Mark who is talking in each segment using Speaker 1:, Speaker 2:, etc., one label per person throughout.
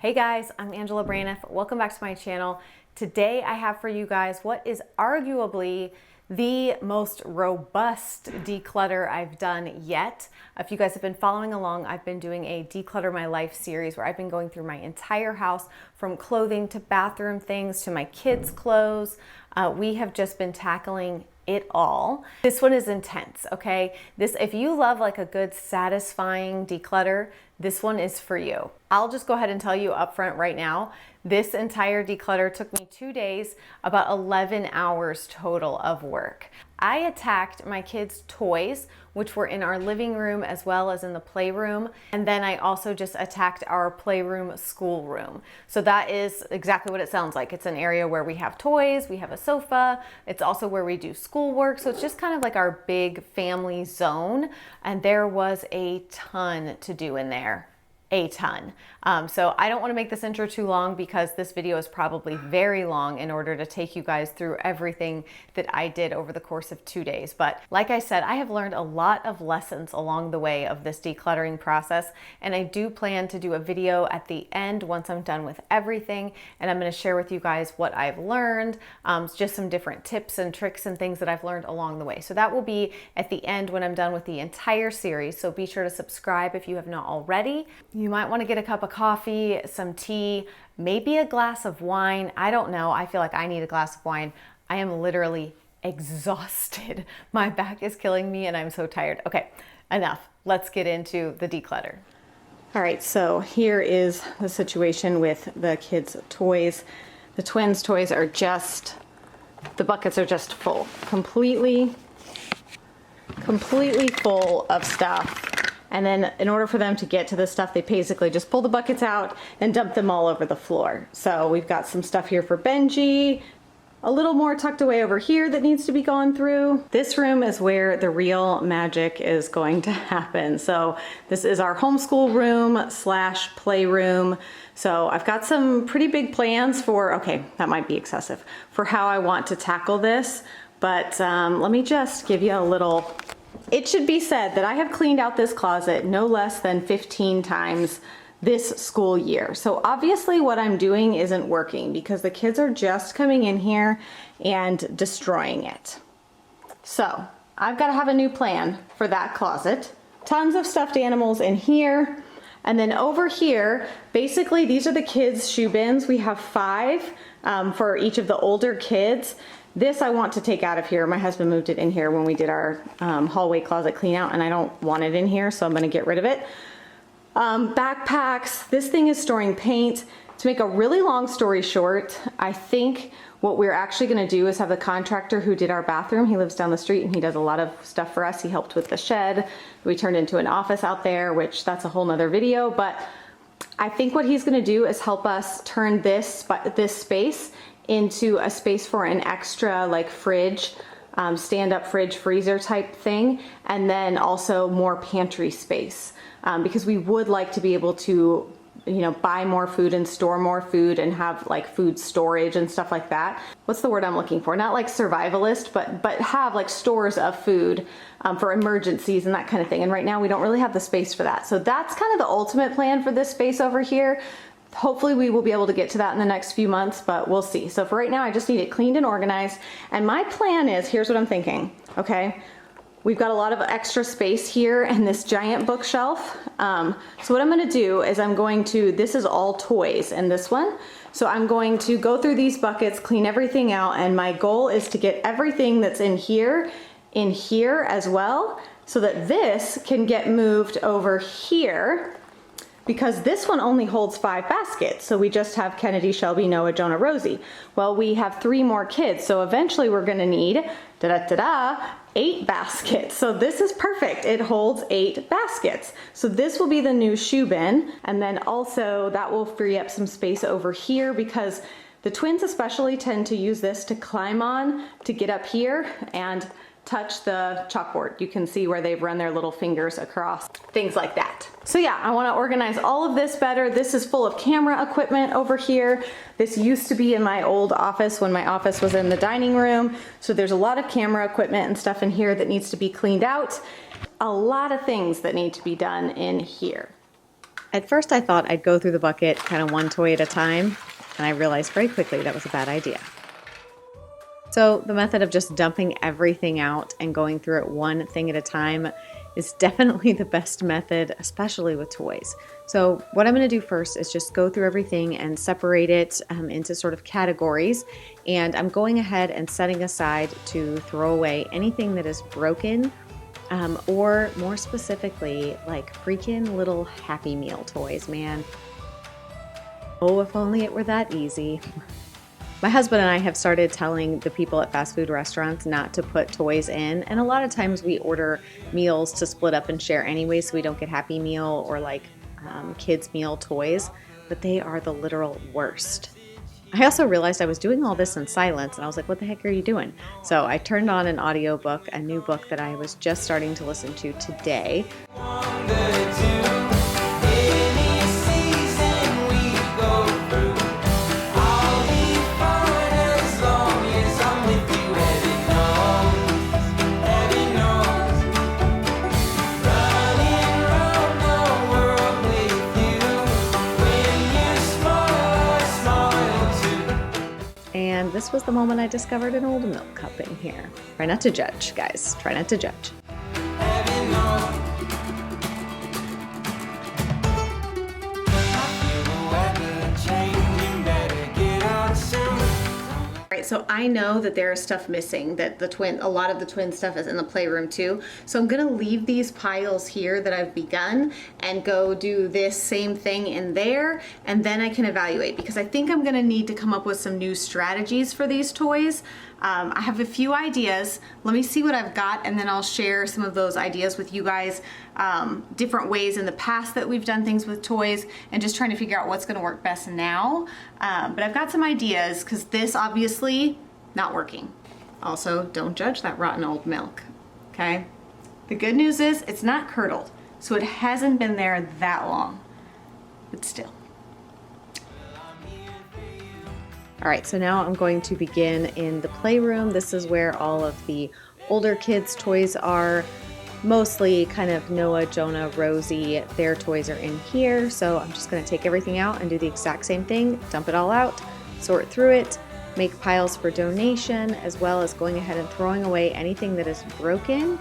Speaker 1: Hey guys, I'm Angela Braniff. Welcome back to my channel. Today I have for you guys what is arguably the most robust declutter I've done yet. If you guys have been following along, I've been doing a Declutter My Life series where I've been going through my entire house from clothing to bathroom things to my kids' clothes. We have just been tackling it all. This one is intense, okay? If you love like a good satisfying declutter, this one is for you. I'll just go ahead and tell you up front right now, this entire declutter took me 2 days, about 11 hours total of work. I attacked my kids' toys, which were in our living room as well as in the playroom. And then I also just attacked our playroom schoolroom. So that is exactly what it sounds like. It's an area where we have toys, we have a sofa. It's also where we do schoolwork. So it's just kind of like our big family zone. And there was a ton to do in there. A ton. So I don't want to make this intro too long because this video is probably very long in order to take you guys through everything that I did over the course of 2 days. But like I said, I have learned a lot of lessons along the way of this decluttering process, and I do plan to do a video at the end once I'm done with everything, and I'm going to share with you guys what I've learned, just some different tips and tricks and things that I've learned along the way. So that will be at the end when I'm done with the entire series. So be sure to subscribe if you have not already. You might want to get a cup of coffee, some tea, maybe a glass of wine. I don't know. I feel like I need a glass of wine. I am literally exhausted. My back is killing me and I'm so tired. Okay, enough. Let's get into the declutter. All right, so here is the situation with the kids' toys. The twins' toys are just, the buckets are just full, completely full of stuff. And then in order for them to get to this stuff, they basically just pull the buckets out and dump them all over the floor. So we've got some stuff here for Benji, a little more tucked away over here that needs to be gone through. This room is where the real magic is going to happen. So this is our homeschool room / playroom. So I've got some pretty big plans for, okay, that might be excessive, for how I want to tackle this. But let me just give you a little. It should be said that I have cleaned out this closet no less than 15 times this school year. So obviously what I'm doing isn't working because the kids are just coming in here and destroying it. So I've got to have a new plan for that closet. Tons of stuffed animals in here. And then over here, basically these are the kids' shoe bins. We have 5 for each of the older kids. This I want to take out of here. My husband moved it in here when we did our hallway closet clean out, and I don't want it in here, so I'm gonna get rid of it. Backpacks, this thing is storing paint. To make a really long story short, I think what we're actually gonna do is have the contractor who did our bathroom, he lives down the street and he does a lot of stuff for us. He helped with the shed. We turned into an office out there, which that's a whole nother video, but I think what he's gonna do is help us turn this space into a space for an extra like fridge, stand-up fridge freezer type thing, and then also more pantry space because we would like to be able to, you know, buy more food and store more food and have like food storage and stuff like that. What's the word I'm looking for? Not like survivalist, but have like stores of food for emergencies and that kind of thing. And right now we don't really have the space for that. So that's kind of the ultimate plan for this space over here. Hopefully we will be able to get to that in the next few months, but we'll see. So for right now, I just need it cleaned and organized. And my plan is, here's what I'm thinking, okay? We've got a lot of extra space here in this giant bookshelf. So what I'm gonna do is this is all toys in this one. So I'm going to go through these buckets, clean everything out, and my goal is to get everything that's in here as well, so that this can get moved over here, because this one only holds 5 baskets. So we just have Kennedy, Shelby, Noah, Jonah, Rosie. Well, we have 3 more kids. So eventually we're gonna need 8 baskets. So this is perfect. It holds 8 baskets. So this will be the new shoe bin. And then also that will free up some space over here because the twins especially tend to use this to climb on to get up here and touch the chalkboard. You can see where they've run their little fingers across, things like that. So yeah, I want to organize all of this better. This is full of camera equipment over here. This used to be in my old office when my office was in the dining room. So there's a lot of camera equipment and stuff in here that needs to be cleaned out. A lot of things that need to be done in here.
Speaker 2: At first I thought I'd go through the bucket kind of one toy at a time, and I realized very quickly that was a bad idea. So the method of just dumping everything out and going through it one thing at a time is definitely the best method, especially with toys. So what I'm going to do first is just go through everything and separate it into sort of categories. And I'm going ahead and setting aside to throw away anything that is broken, or more specifically, like freaking little Happy Meal toys, man. Oh, if only it were that easy. My husband and I have started telling the people at fast food restaurants not to put toys in, and a lot of times we order meals to split up and share anyway, so we don't get Happy Meal or like kids meal toys, but they are the literal worst. I also realized I was doing all this in silence, and I was like, what the heck are you doing? So I turned on an audiobook, a new book that I was just starting to listen to today. And this was the moment I discovered an old milk cup in here. Try not to judge, guys. Try not to judge.
Speaker 1: So I know that there is stuff missing, that a lot of the twin stuff is in the playroom too. So I'm gonna leave these piles here that I've begun and go do this same thing in there, and then I can evaluate, because I think I'm gonna need to come up with some new strategies for these toys. I have a few ideas. Let me see what I've got, and then I'll share some of those ideas with you guys, different ways in the past that we've done things with toys, and just trying to figure out what's gonna work best now. But I've got some ideas, because this obviously not working. Also, don't judge that rotten old milk, okay? The good news is it's not curdled, so it hasn't been there that long, but still.
Speaker 2: All right, so now I'm going to begin in the playroom. This is where all of the older kids' toys are. Mostly kind of Noah, Jonah, Rosie, their toys are in here. So I'm just gonna take everything out and do the exact same thing, dump it all out, sort through it, make piles for donation, as well as going ahead and throwing away anything that is broken.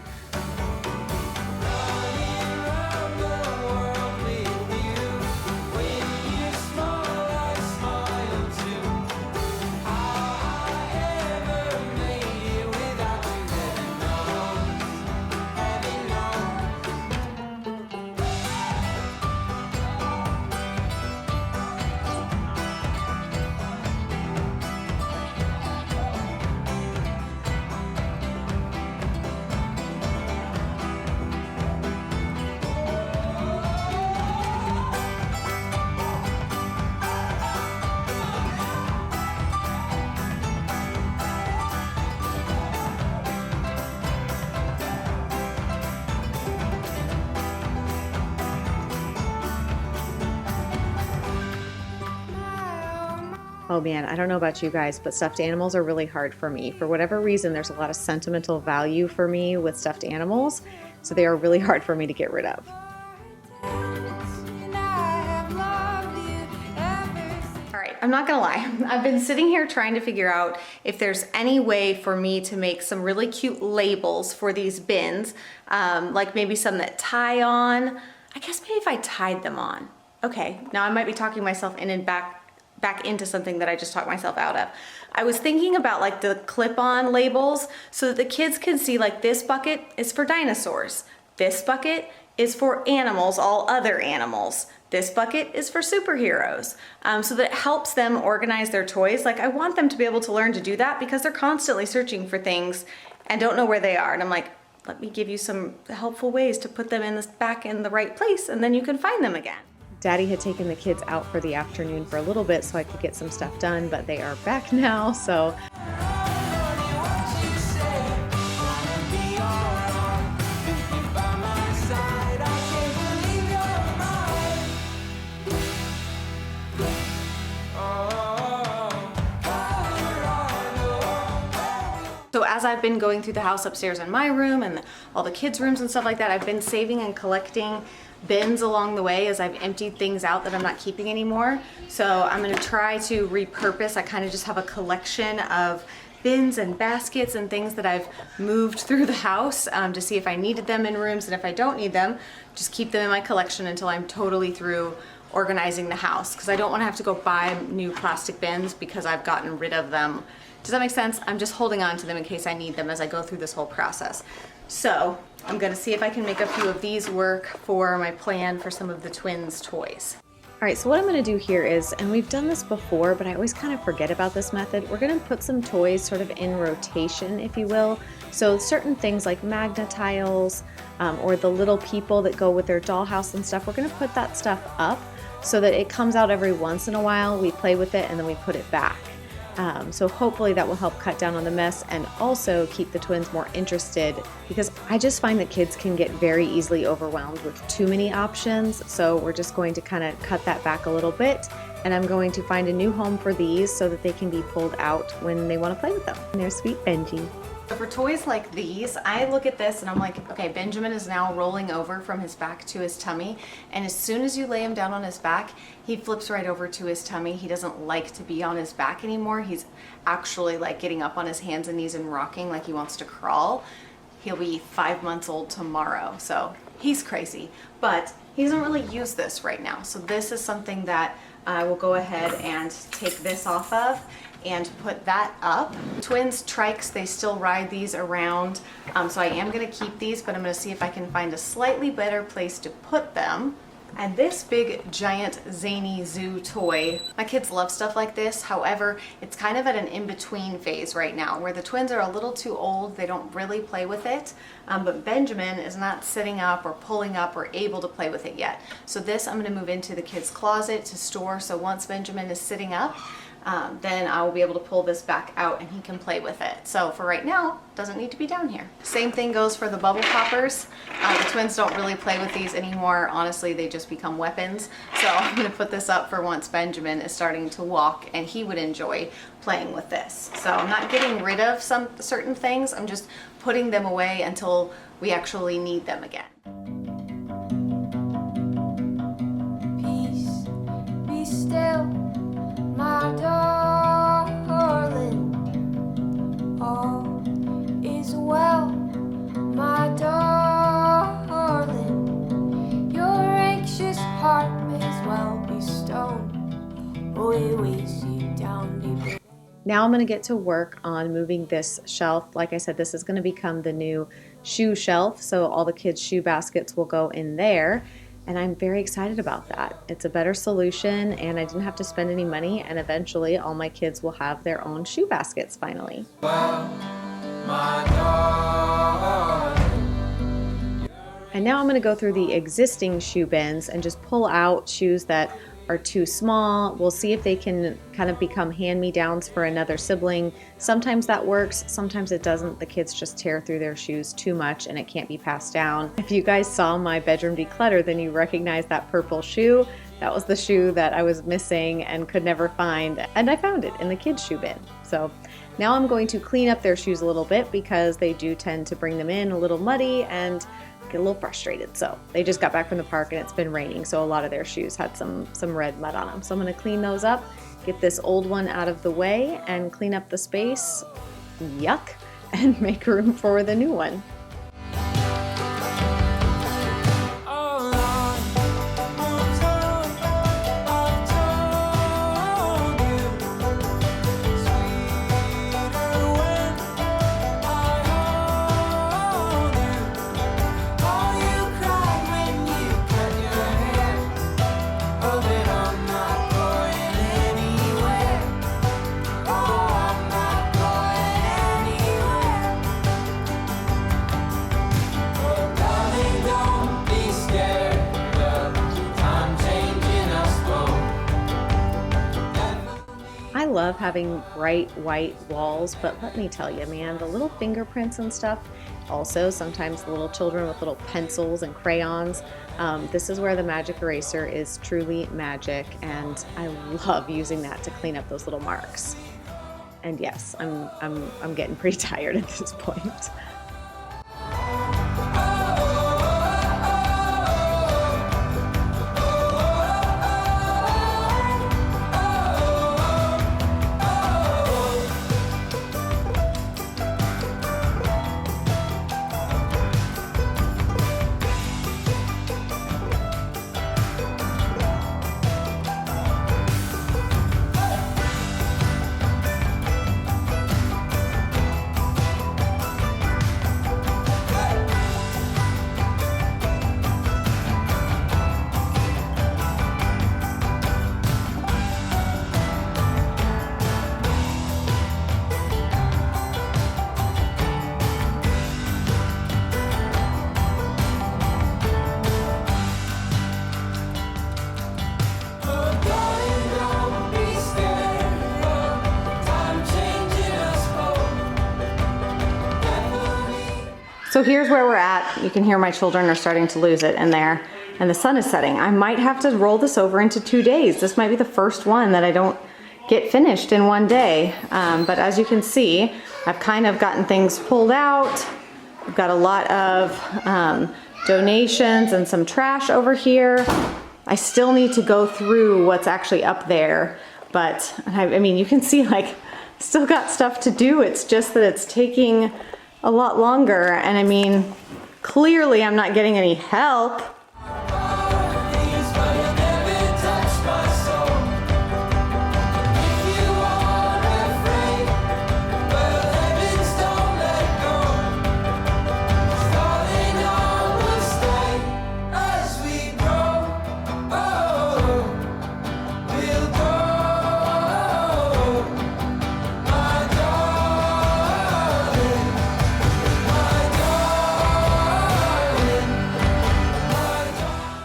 Speaker 2: Oh man, I don't know about you guys, but stuffed animals are really hard for me. For whatever reason, there's a lot of sentimental value for me with stuffed animals, so they are really hard for me to get rid of.
Speaker 1: I'm not gonna lie, I've been sitting here trying to figure out if there's any way for me to make some really cute labels for these bins, like maybe some that tie on. I guess maybe if I tied them on. Okay, now I might be talking myself in and back into something that I just talked myself out of. I was thinking about like the clip-on labels so that the kids can see, like, this bucket is for dinosaurs. This bucket is for animals, all other animals. This bucket is for superheroes, so that it helps them organize their toys. Like, I want them to be able to learn to do that because they're constantly searching for things and don't know where they are. And I'm like, let me give you some helpful ways to put them back in the right place, and then you can find them again.
Speaker 2: Daddy had taken the kids out for the afternoon for a little bit so I could get some stuff done, but they are back now, so.
Speaker 1: So as I've been going through the house upstairs in my room and all the kids' rooms and stuff like that, I've been saving and collecting bins along the way as I've emptied things out that I'm not keeping anymore. So I'm gonna try to repurpose. I kind of just have a collection of bins and baskets and things that I've moved through the house to see if I needed them in rooms, and if I don't need them, just keep them in my collection until I'm totally through organizing the house, because I don't want to have to go buy new plastic bins because I've gotten rid of them. Does that make sense? I'm just holding on to them in case I need them as I go through this whole process. So I'm gonna see if I can make a few of these work for my plan for some of the twins' toys.
Speaker 2: All right, so what I'm gonna do here is, and we've done this before, but I always kind of forget about this method, we're gonna put some toys sort of in rotation, if you will. So certain things like magnet tiles or the little people that go with their dollhouse and stuff, we're gonna put that stuff up so that it comes out every once in a while, we play with it, and then we put it back. So hopefully that will help cut down on the mess and also keep the twins more interested, because I just find that kids can get very easily overwhelmed with too many options. So we're just going to kind of cut that back a little bit, and I'm going to find a new home for these so that they can be pulled out when they want to play with them. And there's sweet Benji.
Speaker 1: So for toys like these, I look at this and I'm like, okay, Benjamin is now rolling over from his back to his tummy. And as soon as you lay him down on his back, he flips right over to his tummy. He doesn't like to be on his back anymore. He's actually like getting up on his hands and knees and rocking like he wants to crawl. He'll be 5 months old tomorrow. So he's crazy, but he doesn't really use this right now. So this is something that I will go ahead and take this off of and put that up. Twins trikes, they still ride these around. So I am gonna keep these, but I'm gonna see if I can find a slightly better place to put them. And this big, giant, zany zoo toy, my kids love stuff like this. However, it's kind of at an in-between phase right now where the twins are a little too old. They don't really play with it. But Benjamin is not sitting up or pulling up or able to play with it yet. So this I'm gonna move into the kids' closet to store. So once Benjamin is sitting up, then I will be able to pull this back out and he can play with it. So for right now, doesn't need to be down here. Same thing goes for the bubble poppers. The twins don't really play with these anymore. Honestly, they just become weapons. So I'm gonna put this up for once Benjamin is starting to walk and he would enjoy playing with this. So I'm not getting rid of some certain things. I'm just putting them away until we actually need them again.
Speaker 3: Peace, be still, my darling. All is well, my darling. Your anxious heart may as well be stone. Oh, it weighs you down deep.
Speaker 2: Now I'm going to get to work on moving this shelf. Like I said, this is going to become the new shoe shelf, so all the kids' shoe baskets will go in there, and I'm very excited about that. It's a better solution, and I didn't have to spend any money, and eventually all my kids will have their own shoe baskets finally. And now I'm going to go through the existing shoe bins and just pull out shoes that are too small. We'll see if they can kind of become hand-me-downs for another sibling. Sometimes that works, sometimes it doesn't. The kids just tear through their shoes too much and it can't be passed down. If you guys saw my bedroom declutter, then you recognize that purple shoe. That was the shoe that I was missing and could never find, and I found it in the kids' shoe bin. So now I'm going to clean up their shoes a little bit because they do tend to bring them in a little muddy and get a little frustrated. So they just got back from the park and it's been raining, so a lot of their shoes had some red mud on them. So I'm going to clean those up, get this old one out of the way and clean up the space, yuck, and make room for the new one. I love having bright white walls, but let me tell you, man, the little fingerprints and stuff, also sometimes little children with little pencils and crayons, this is where the magic eraser is truly magic, and I love using that to clean up those little marks. And yes, I'm getting pretty tired at this point.
Speaker 1: So here's where we're at. You can hear my children are starting to lose it in there, and the sun is setting. I might have to roll this over into 2 days. This might be the first one that I don't get finished in one day. But as you can see, I've kind of gotten things pulled out. I've got a lot of donations and some trash over here. I still need to go through what's actually up there, but I mean, you can see like still got stuff to do. It's just that it's taking a lot longer, and I mean, clearly I'm not getting any help.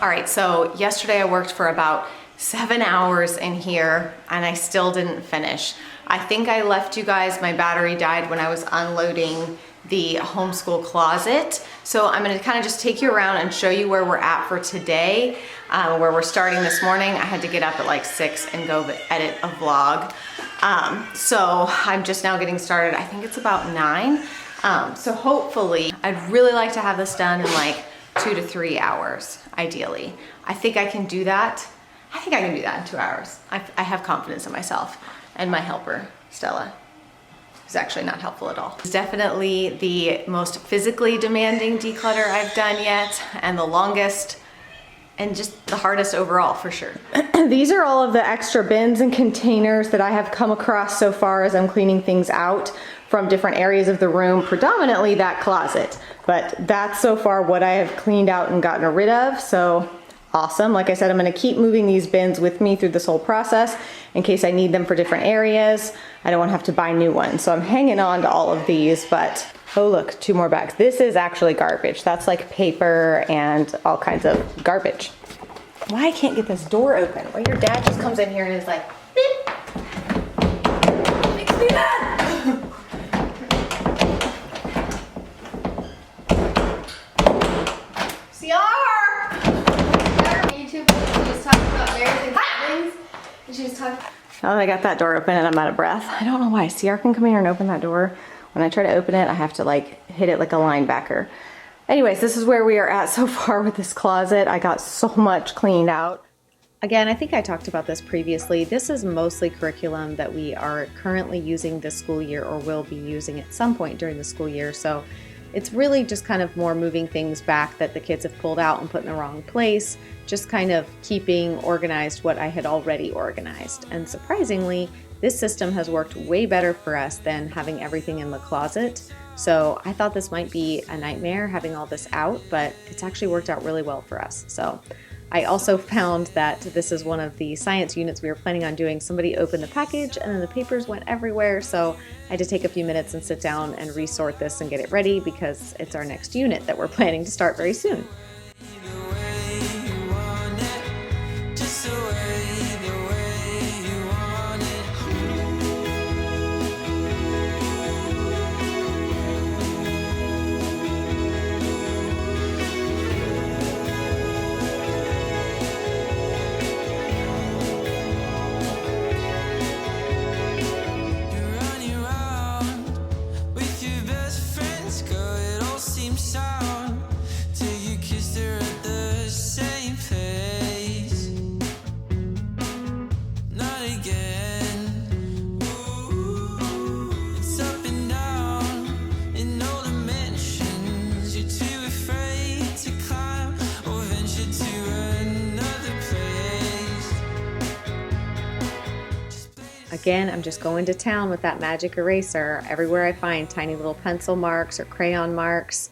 Speaker 2: All right, so yesterday I worked for about 7 hours in here and I still didn't finish. I think I left you guys, my battery died when I was unloading the homeschool closet. So I'm gonna kind of just take you around and show you where we're at for today, where we're starting this morning. I had to get up at like 6 and go edit a vlog. So I'm just now getting started. I think it's about 9. So hopefully, I'd really like to have this done in like 2 to 3 hours, ideally. I think I can do that. I think I can do that in 2 hours. I have confidence in myself and my helper, Stella, who's actually not helpful at all. It's definitely the most physically demanding declutter I've done yet, and the longest, and just the hardest overall for sure.
Speaker 1: These are all of the extra bins and containers that I have come across so far as I'm cleaning things out from different areas of the room, predominantly that closet. But that's so far what I have cleaned out and gotten rid of, so awesome. Like I said, I'm gonna keep moving these bins with me through this whole process in case I need them for different areas. I don't wanna have to buy new ones. So I'm hanging on to all of these, but oh look, 2 more bags. This is actually garbage. That's like paper and all kinds of garbage. Why I can't get this door open? Well, your dad just comes in here and is like, beep. Makes me mad. Now that I got that door open and I'm out of breath, I don't know why. CR can come in here and open that door. When I try to open it, I have to like hit it like a linebacker. Anyways, this is where we are at so far with this closet. I got so much cleaned out.
Speaker 2: Again, I think I talked about this previously. This is mostly curriculum that we are currently using this school year or will be using at some point during the school year. So it's really just kind of more moving things back that the kids have pulled out and put in the wrong place, just kind of keeping organized what I had already organized. And surprisingly, this system has worked way better for us than having everything in the closet. So I thought this might be a nightmare having all this out, but it's actually worked out really well for us. So I also found that this is one of the science units we were planning on doing. Somebody opened the package and then the papers went everywhere. So I had to take a few minutes and sit down and resort this and get it ready because it's our next unit that we're planning to start very soon. Again, I'm just going to town with that magic eraser. Everywhere I find tiny little pencil marks or crayon marks.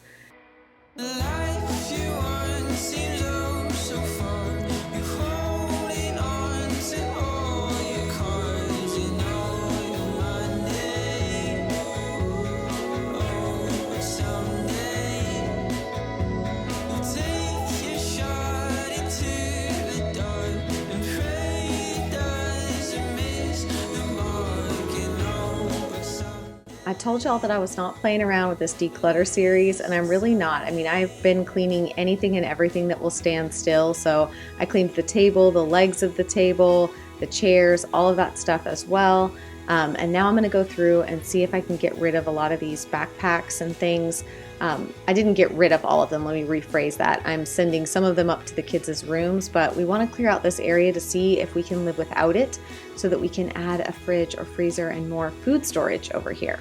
Speaker 2: I told y'all that I was not playing around with this declutter series, and I'm really not. I mean, I've been cleaning anything and everything that will stand still. So I cleaned the table, the legs of the table, the chairs, all of that stuff as well. And now I'm going to go through and see if I can get rid of a lot of these backpacks and things. I didn't get rid of all of them. Let me rephrase that. I'm sending some of them up to the kids' rooms, but we want to clear out this area to see if we can live without it so that we can add a fridge or freezer and more food storage over here.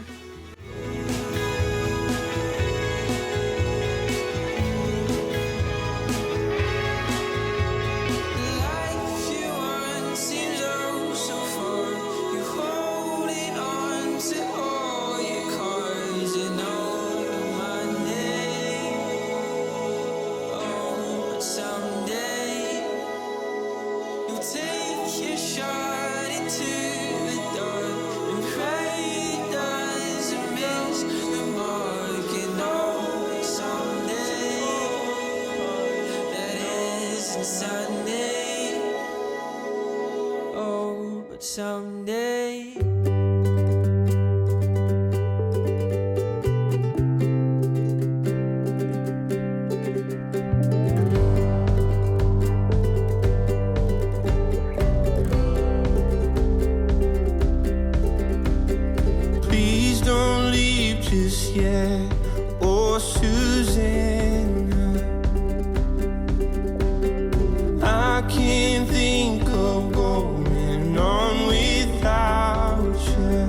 Speaker 3: Someday. Please don't leave just yet, oh Susanna. I can't think of going on without you.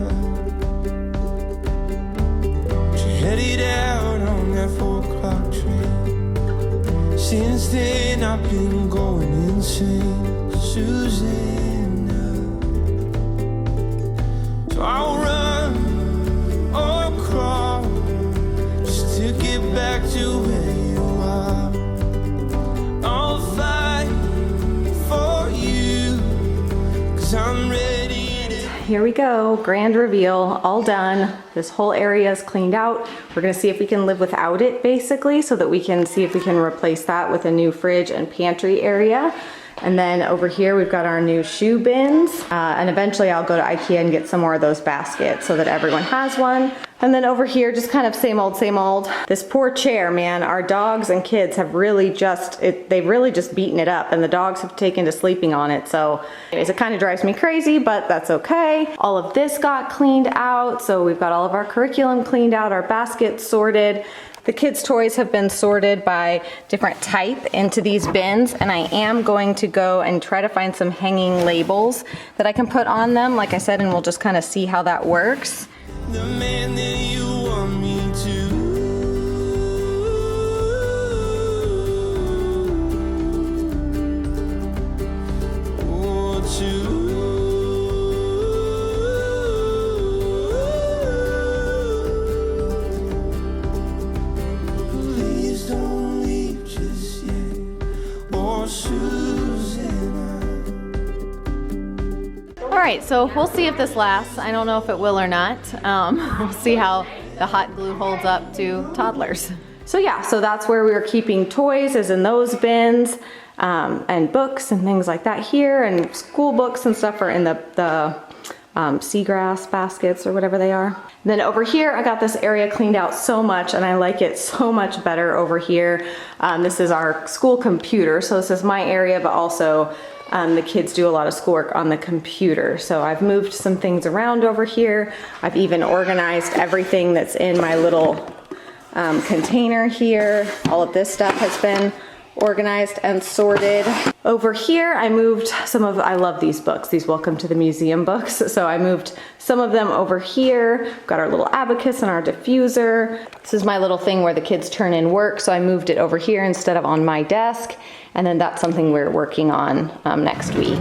Speaker 3: She headed out on that 4 o'clock train. Since then I've been going insane, Susanna. So I'll run or crawl just to get back to where you are. I'll fight for you, 'cause I'm ready to.
Speaker 1: Here we go, grand reveal, all done. This whole area is cleaned out. We're gonna see if we can live without it, basically, so that we can see if we can replace that with a new fridge and pantry area. And then over here, we've got our new shoe bins. And eventually I'll go to IKEA and get some more of those baskets so that everyone has one. And then over here, just kind of same old, same old. This poor chair, man, our dogs and kids have really they've really just beaten it up, and the dogs have taken to sleeping on it. So anyways, it kind of drives me crazy, but that's okay. All of this got cleaned out. So we've got all of our curriculum cleaned out, our baskets sorted. The kids' toys have been sorted by different type into these bins, and I am going to go and try to find some hanging labels that I can put on them, like I said, and we'll just kind of see how that works.
Speaker 3: The man that you want me to. Oh, please don't leave just yet, oh Susanna.
Speaker 2: All right, so we'll see if this lasts. I don't know if it will or not. We'll see how the hot glue holds up to toddlers.
Speaker 1: So yeah, so that's where we were keeping toys, is in those bins, and books and things like that here, and school books and stuff are in the seagrass baskets or whatever they are. And then over here, I got this area cleaned out so much, and I like it so much better over here. This is our school computer, so this is my area, but also the kids do a lot of schoolwork on the computer. So I've moved some things around over here. I've even organized everything that's in my little container here. All of this stuff has been organized and sorted. Over here, I moved I love these books, these Welcome to the Museum books. So I moved some of them over here. We've got our little abacus and our diffuser. This is my little thing where the kids turn in work. So I moved it over here instead of on my desk. And then that's something we're working on next week.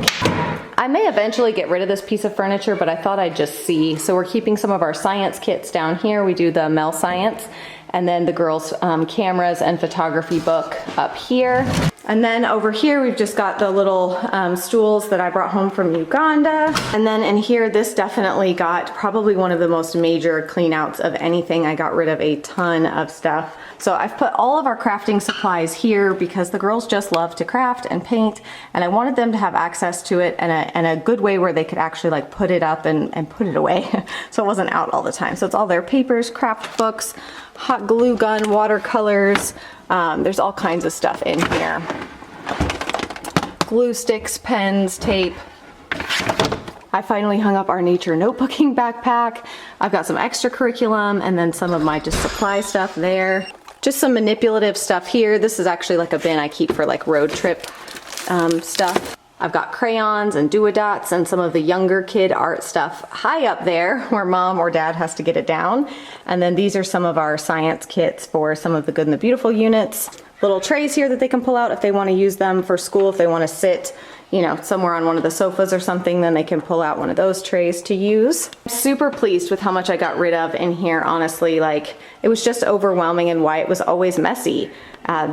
Speaker 1: I may eventually get rid of this piece of furniture, but I thought I'd just see. So we're keeping some of our science kits down here. We do the Mel Science, and then the girls' cameras and photography book up here. And then over here, we've just got the little stools that I brought home from Uganda. And then in here, this definitely got probably one of the most major clean outs of anything. I got rid of a ton of stuff. So I've put all of our crafting supplies here because the girls just love to craft and paint, and I wanted them to have access to it and a good way where they could actually like put it up and put it away so it wasn't out all the time. So it's all their papers, craft books, hot glue gun, watercolors. There's all kinds of stuff in here. Glue sticks, pens, tape. I finally hung up our nature notebooking backpack. I've got some extra curriculum and then some of my just supply stuff there. Just some manipulative stuff here. This is actually like a bin I keep for like road trip stuff. I've got crayons and do-a-dots and some of the younger kid art stuff high up there where mom or dad has to get it down. And then these are some of our science kits for some of the Good and the Beautiful units. Little trays here that they can pull out if they want to use them for school. If they want to sit, you know, somewhere on one of the sofas or something, then they can pull out one of those trays to use. I'm super pleased with how much I got rid of in here, honestly. Like, it was just overwhelming and why it was always messy.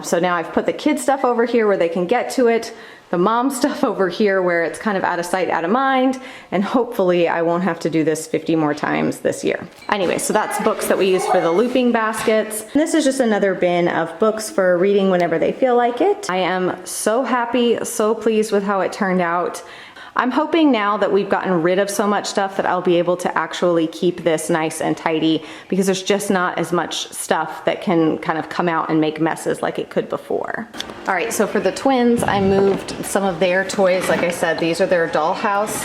Speaker 1: So now I've put the kid stuff over here where they can get to it, the mom stuff over here where it's kind of out of sight, out of mind, and hopefully I won't have to do this 50 more times this year. Anyway, so that's books that we use for the looping baskets. And this is just another bin of books for reading whenever they feel like it. I am so happy, so pleased with how it turned out. I'm hoping now that we've gotten rid of so much stuff that I'll be able to actually keep this nice and tidy because there's just not as much stuff that can kind of come out and make messes like it could before. All right, so for the twins, I moved some of their toys. Like I said, these are their dollhouse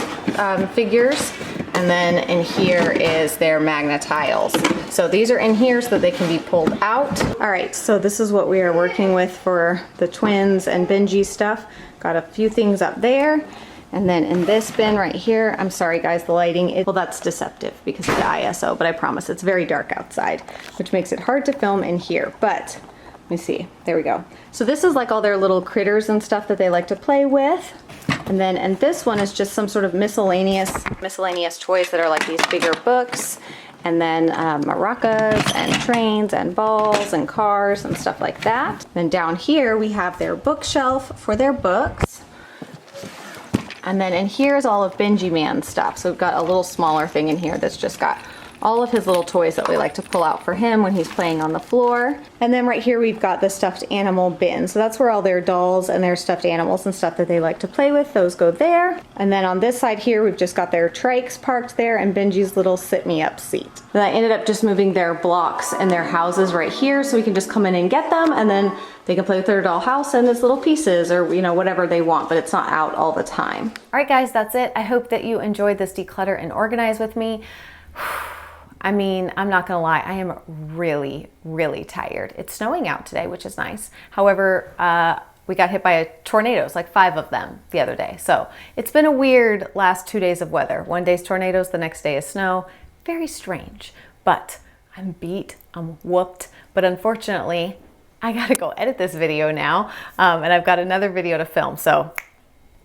Speaker 1: figures. And then in here is their Magna tiles. So these are in here so that they can be pulled out. All right, so this is what we are working with for the twins and Benji stuff. Got a few things up there. And then in this bin right here, I'm sorry guys, the lighting, well that's deceptive because of the ISO, but I promise it's very dark outside, which makes it hard to film in here. But let me see, there we go. So this is like all their little critters and stuff that they like to play with. And then and this one is just some sort of miscellaneous toys that are like these bigger books. And then maracas and trains and balls and cars and stuff like that. Then down here we have their bookshelf for their books. And then in here is all of Benji Man's stuff. So we've got a little smaller thing in here that's just got all of his little toys that we like to pull out for him when he's playing on the floor. And then right here we've got the stuffed animal bin. So that's where all their dolls and their stuffed animals and stuff that they like to play with, those go there. And then on this side here we've just got their trikes parked there and Benji's little sit-me-up seat. Then I ended up just moving their blocks and their houses right here so we can just come in and get them, and then they can play with their doll house and its little pieces or, you know, whatever they want, but it's not out all the time.
Speaker 2: All right, guys, that's it. I hope that you enjoyed this declutter and organize with me. I mean, I'm not gonna lie, I am really, really tired. It's snowing out today, which is nice. However, we got hit by tornadoes, like 5 of them the other day. So it's been a weird last 2 days of weather. One day's tornadoes, the next day is snow. Very strange, but I'm beat, I'm whooped. But unfortunately, I gotta go edit this video now, and I've got another video to film. So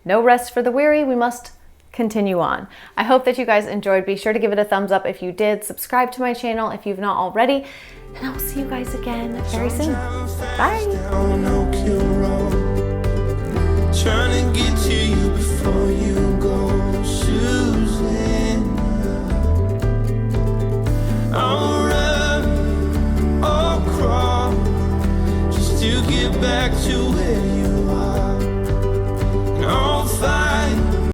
Speaker 2: no rest for the weary, we must continue on. I hope that you guys enjoyed. Be sure to give it a thumbs up if you did. Subscribe to my channel if you've not already. And I will see you guys again very soon. Bye. Trying to get to you before you go, Susan. I'll run or crawl just to get back to where you are.